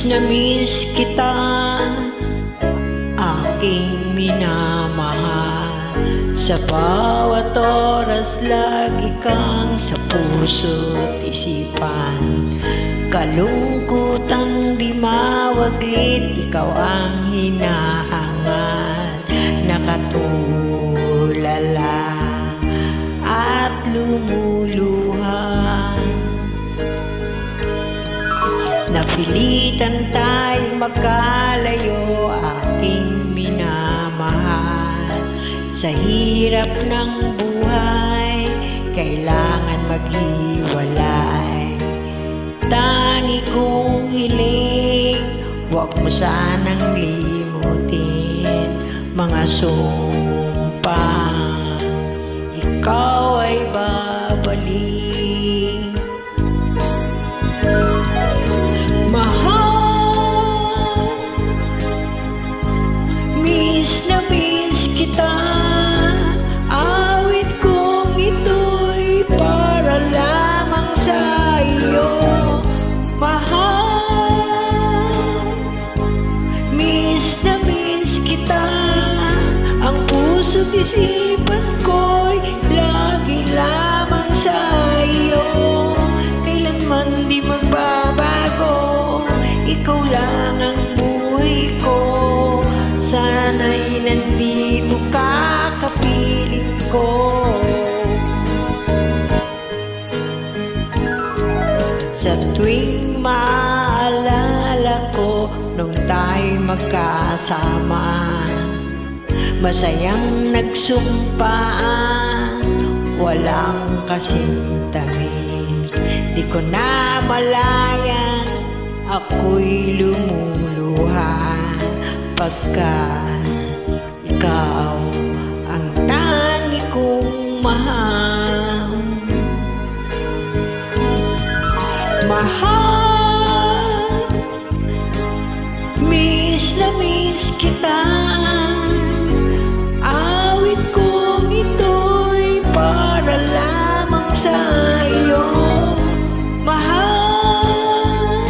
na miss kita, aking minamahal. Sa bawat oras lagi kang sa puso't isipan. Kalungkutang di mawaglit, ikaw ang hinahangad. Nakatulala at lumuluha. Napilitan tayong magkalayo, aking minamahal. Sa hirap ng buhay, kailangan maghiwalay. Tangi kong hiling, huwag mo sanang limutin mga sumpang ikaw ay babalik. Mahal, miss na miss kita. Awit kong ito'y para lamang sa iyo. Mahal, miss na miss kita. Ang puso't isipan ko'y lagi lamang sa iyo. Kailanman di magbabago, ikaw lang ang buhay ko. Sana'y nandito ka, kapiling ko. Sa tuwing maalala ko nung tayo'y magkasama, masayang nagsumpaan, walang kasing tamis. Di ko na malayan, ako'y lumuluha pagkat ikaw ang tangi kong mahal. Mahal, miss na miss kita. Awit kong ito'y para lamang sa iyo. Mahal,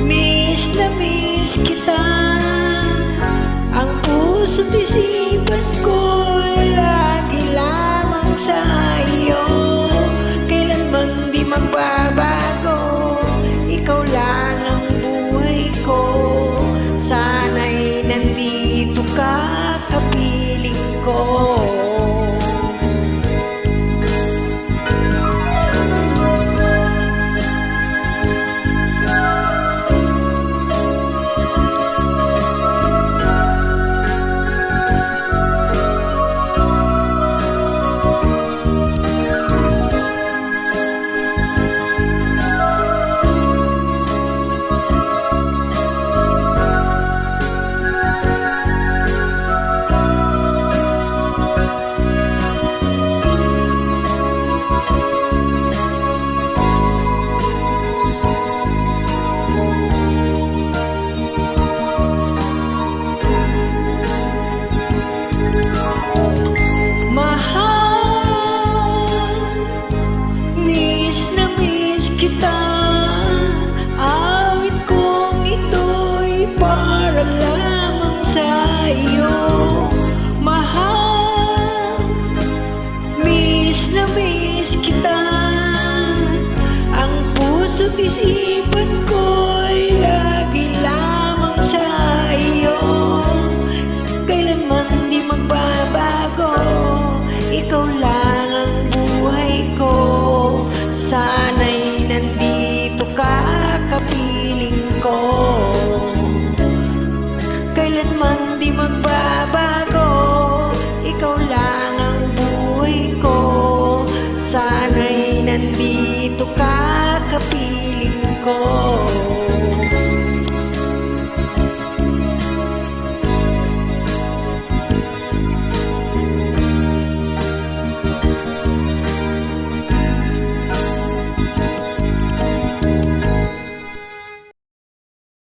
miss na miss kita. Ang puso't isipan ko'y lagi lamang sa iyo. Kailanman di magbabago,